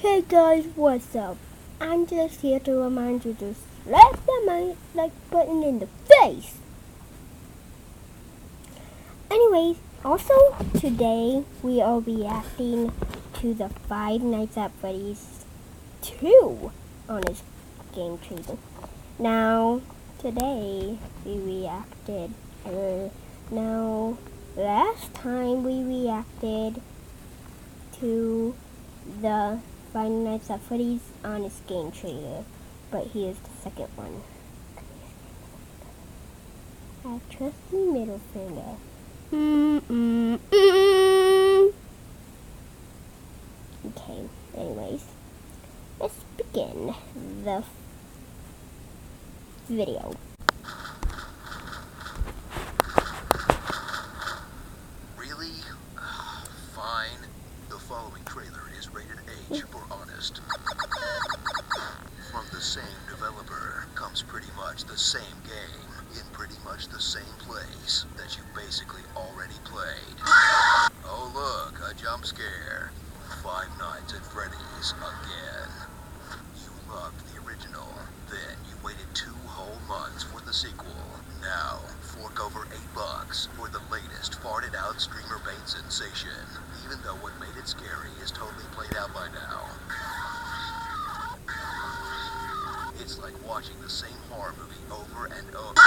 Hey guys, what's up? I'm just here to remind you to slap the like button in the face. Anyways, also today we are reacting to the Five Nights at Freddy's 2 on his game trailer. Now, today we reacted. Now, last time we reacted to the Five Nights at Freddy's on his game trailer, but here's the second one. I trust the middle finger. Okay, anyways, let's begin the video. Really? Fine. The following trailer is rated H for honest. From the same developer comes pretty much the same game in pretty much the same place that you basically already played. Oh look, a jump scare. Five Nights at Freddy's again. You loved the original, then you waited 2 whole months for the sequel. Now, fork over $8 for the latest farted out streamer bait sensation, even though what made it scary is totally played out by now. It's like watching the same horror movie over and over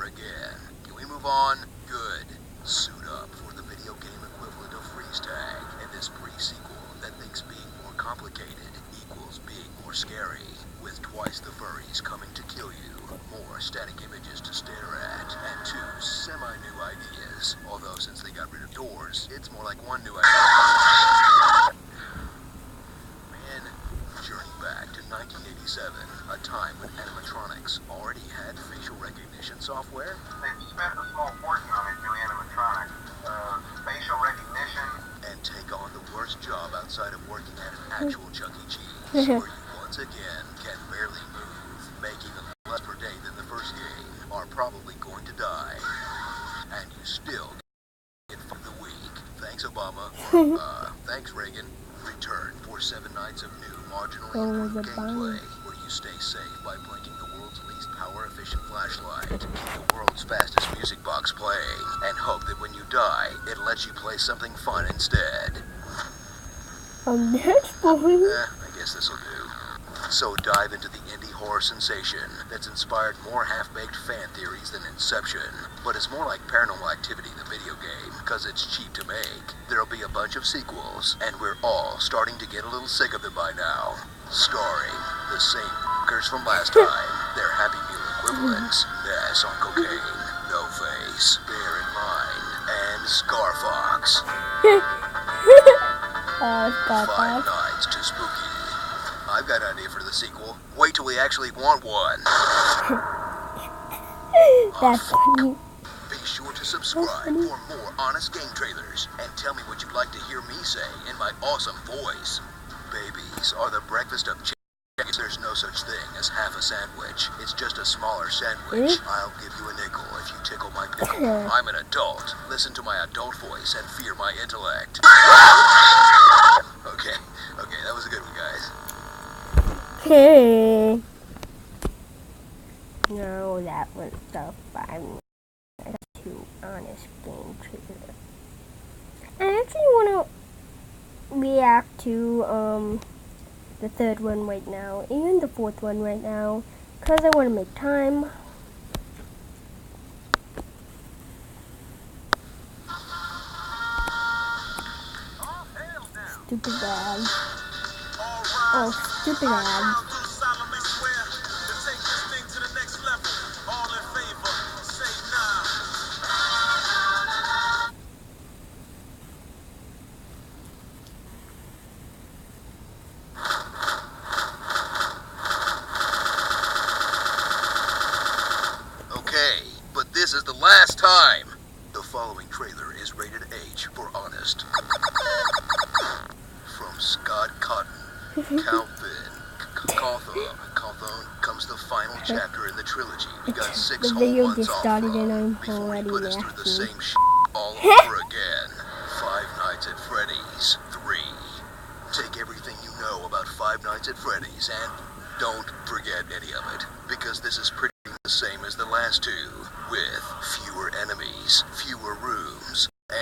again. Can we move on? Good. Suit up for the video game equivalent of freeze tag and this pre-sequel that thinks being more complicated equals being more scary, with twice the furries coming to kill you, more static images to stare at, and 2 semi-new ideas. Although since they got rid of doors, it's more like 1 new idea. Man, journey back to 1987, a time when animatronics already had facial recognition software. They've spent a small fortune on these new animatronics. Facial recognition. And take on the worst job outside of working at an actual Chuck E. Cheese, where you once again can barely move, make even less per day than the first game, are probably going to die. And you still get the week. Thanks, Obama. Thanks, Reagan. Return for 7 nights of new, marginally improved gameplay, where you stay safe by blinking the world's least power-efficient flashlight, keep the world's fastest music box playing, and hope that when you die, it lets you play something fun instead. That's fine. I guess this'll do. So dive into the indie horror sensation that's inspired more half-baked fan theories than Inception, but it's more like Paranormal Activity, the video game, because it's cheap to make. There'll be a bunch of sequels, and we're all starting to get a little sick of it by now. Starring the same f***ers from last time, their Happy Meal equivalents, Ness on cocaine, No Face, Bear in Mind, and Scar Fox. Five Nights to Spooky. I've got an idea for the sequel. Wait till we actually want one. That's funny. Be sure to subscribe for more honest game trailers, and tell me what you'd like to hear me say in my awesome voice. Babies are the breakfast of chickens. There's no such thing as half a sandwich. It's just a smaller sandwich. I'll give you a nickel if you tickle my pickle. I'm an adult. Listen to my adult voice and fear my intellect. Okay, that was a good one, guys. Okay. No, that was the 5 Nights to honest game trailer. I actually want to react to the 3rd one right now and the 4th one right now because I want to make time. Stupid bag. Oh, stupid bag. Okay, but this is the last time. The following trailer is rated H for honest. From Scott Cotton, Calvin, Cawthon comes the final chapter in the trilogy. We got 6 The whole video months just off started and I'm before he already put us through the laughing. same shit all over again. Five Nights at Freddy's 3. Nights at Freddy's, and don't forget any of it, because this is pretty the same as the last two, with fewer enemies, fewer rooms, and,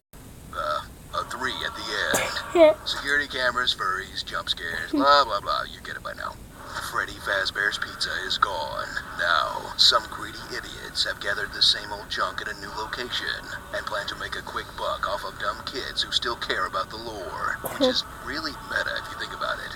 a 3 at the end. Security cameras, furries, jump scares, blah blah blah, you get it by now. Freddy Fazbear's Pizza is gone. Now, some greedy idiots have gathered the same old junk at a new location and plan to make a quick buck off of dumb kids who still care about the lore, which is really meta if you think about it.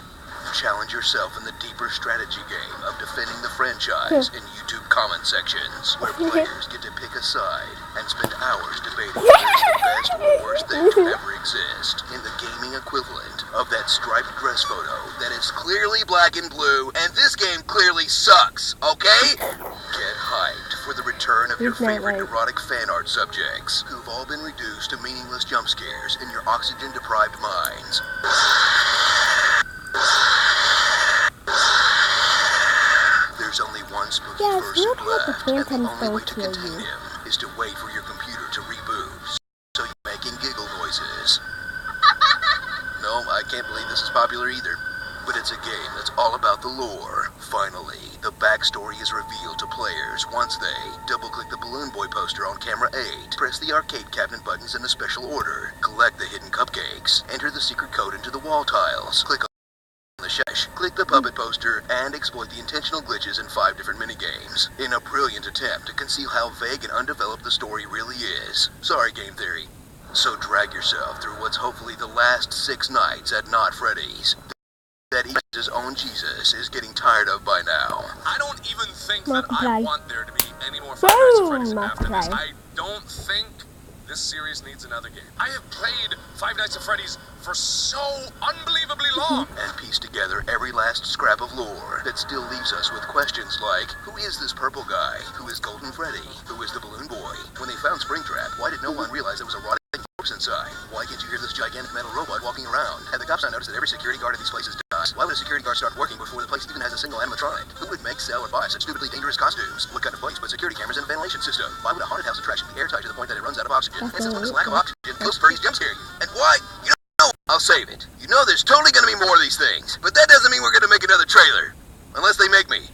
Challenge yourself in the deeper strategy game of defending the franchise in YouTube comment sections, where players get to pick a side and spend hours debating which is the best or worst thing to ever exist, in the gaming equivalent of that striped dress photo that is clearly black and blue, and this game clearly sucks, okay? Get hyped for the return of your favorite erotic fan art subjects, who've all been reduced to meaningless jump scares in your oxygen-deprived minds. There's only one spooky person left, and the only way to contain him is to wait for your computer to reboot, so you're making giggle noises. No, I can't believe this is popular either, but it's a game that's all about the lore. Finally, the backstory is revealed to players once they double-click the Balloon Boy poster on camera 8, press the arcade cabinet buttons in a special order, collect the hidden cupcakes, enter the secret code into the wall tiles, click the shesh, click the puppet poster, and exploit the intentional glitches in 5 different minigames, in a brilliant attempt to conceal how vague and undeveloped the story really is. Sorry, game theory. So drag yourself through what's hopefully the last 6 nights at Not Freddy's, that his own Jesus is getting tired of by now. I don't even think that I want there to be any more Five Nights at Freddy's after this. I don't think this series needs another game. I have played Five Nights at Freddy's for so unbelievably long. And piece together every last scrap of lore that still leaves us with questions like, who is this purple guy? Who is Golden Freddy? Who is the Balloon Boy? When they found Springtrap, why did no one realize there was a rotting corpse inside? Why can't you hear this gigantic metal robot walking around? Have the cops not noticed that every security guard at these places dies? Why would a security guard start working before the place even has a single animatronic? Who would make, sell, or buy such stupidly dangerous costumes? What kind of place put security cameras in a ventilation system? Why would a haunted house attraction be airtight to the point that it runs out of oxygen? And since when does lack of oxygen those furries jump scare you? And why? You know, I'll save it. You know there's totally gonna be more of these things, but that doesn't mean we're gonna make another trailer. Unless they make me.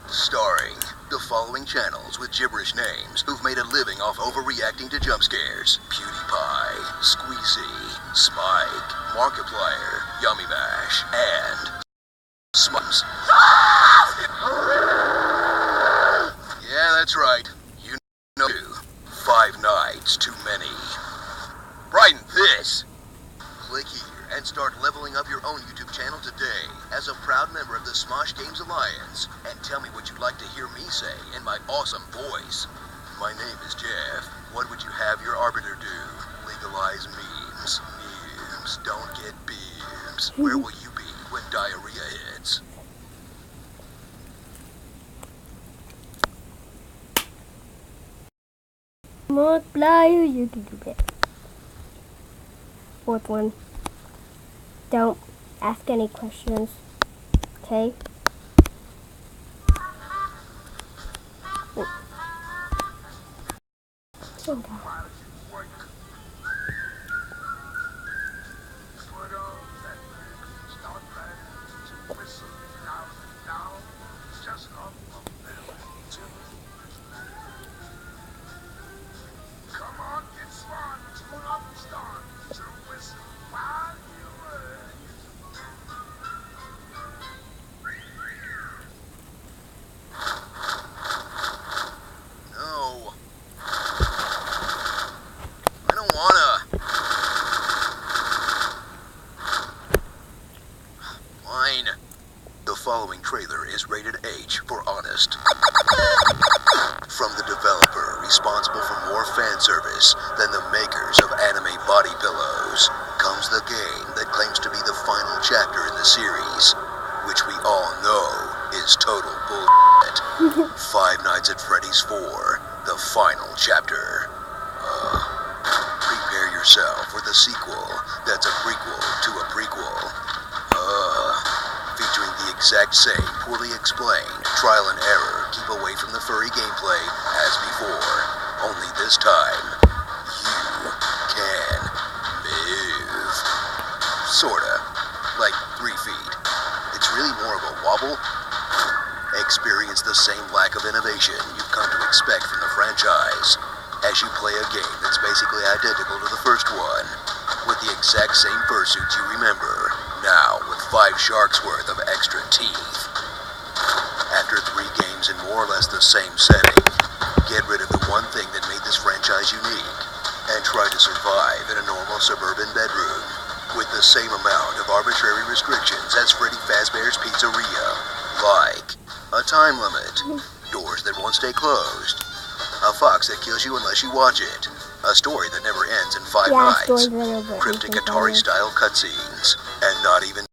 Starring the following channels with gibberish names who've made a living off overreacting to jump scares: PewDiePie, Squeezy, Spike, Markiplier, Yummy Bash, and Smuts. Yeah, that's right. You know, 5 nights too many. Brighten this. Click here and start leveling up your own YouTube channel today as a proud member of the Smosh Games Alliance, and tell me what you'd like to hear me say in my awesome voice. My name is Jeff. What would you have your arbiter do? Legalize memes. Memes don't get beams. Where will you be when diarrhea hits? Multiply, you can do that. 4th one. Don't ask any questions. Okay? Oh God. The following trailer is rated H for honest. From the developer responsible for more fan service than the makers of anime body pillows comes the game that claims to be the final chapter in the series, which we all know is total bullshit. Five Nights at Freddy's 4, the final chapter. Prepare yourself for the sequel that's a prequel to a prequel. Featuring the exact same poorly explained trial and error, keep away from the furry gameplay as before. Only this time, you can move. Sorta. Like 3 feet. It's really more of a wobble? Experience the same lack of innovation you've come to expect from the franchise as you play a game that's basically identical to the first one, with the exact same fursuits you remember, now with 5 sharks worth of extra teeth. After 3 games in more or less the same setting, get rid of the one thing that made this franchise unique, and try to survive in a normal suburban bedroom, with the same amount of arbitrary restrictions as Freddy Fazbear's Pizzeria, like a time limit, doors that won't stay closed, a fox that kills you unless you watch it, a story that never ends in 5 nights, cryptic Atari-style cutscenes, and not even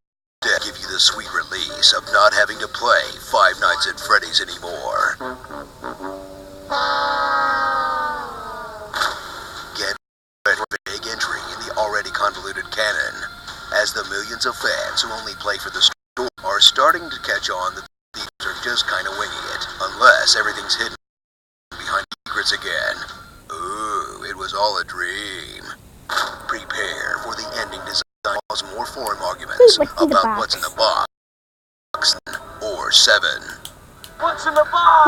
death give you the sweet release of not having to play 5 Nights at Freddy's anymore. Get ready for a big entry in the already convoluted canon, as the millions of fans who only play for the story are starting to catch on that these are just kinda winging it, unless everything's hidden behind secrets again. Ooh, it was all a dream. Prepare for the ending design cause more forum arguments about what's in the box, or 7. What's in the box?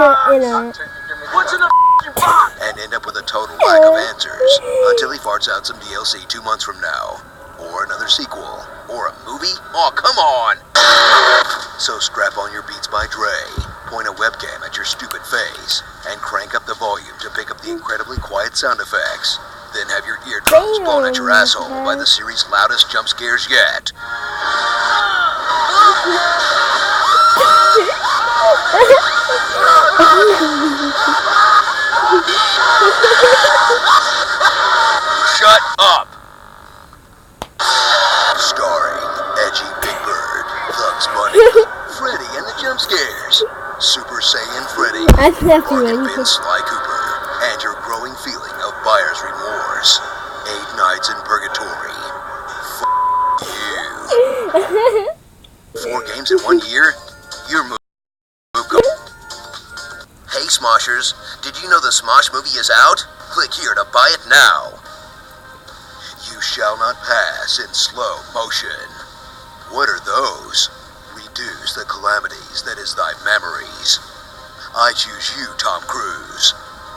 What's in the box? And end up with a total lack of answers until he farts out some DLC 2 months from now, or another sequel, or a movie? Oh, come on! So strap on your Beats by Dre, point a webcam at your stupid face, and crank up the volume to pick up the incredibly quiet sound effects. Then have your eardrums blown at your asshole by the series' loudest jump scares yet. Shut up! Starring Edgy Big Bird, Bugs Bunny, Freddy and the Jump Scares, Super Saiyan Freddy, Bargain Sly Cooper, and your growing feeling of buyer's remorse. 8 nights in purgatory. You. 4 games in 1 year? You're Hey Smoshers, did you know the Smosh movie is out? Click here to buy it now. You shall not pass in slow motion. What are those? Reduce the calamities that is thy memories. I choose you, Tom Cruise.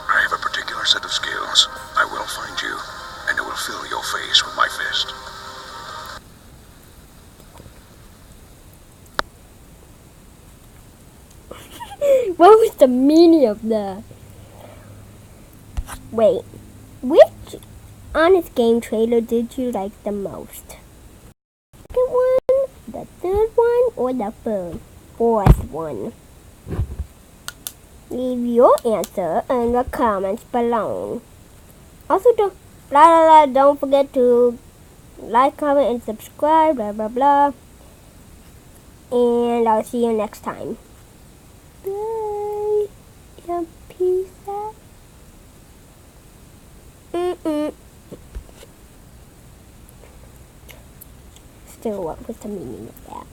I have a particular set of skills. I will find you, and I will fill your face with my fist. What was the meaning of that? Wait, which Honest Game trailer did you like the most? The second one, the third one, or the fourth one? Leave your answer in the comments below. Also, don't forget to like, comment, and subscribe, blah, blah, blah. And I'll see you next time. Bye. Yeah, peace out. Still, what was the meaning of that?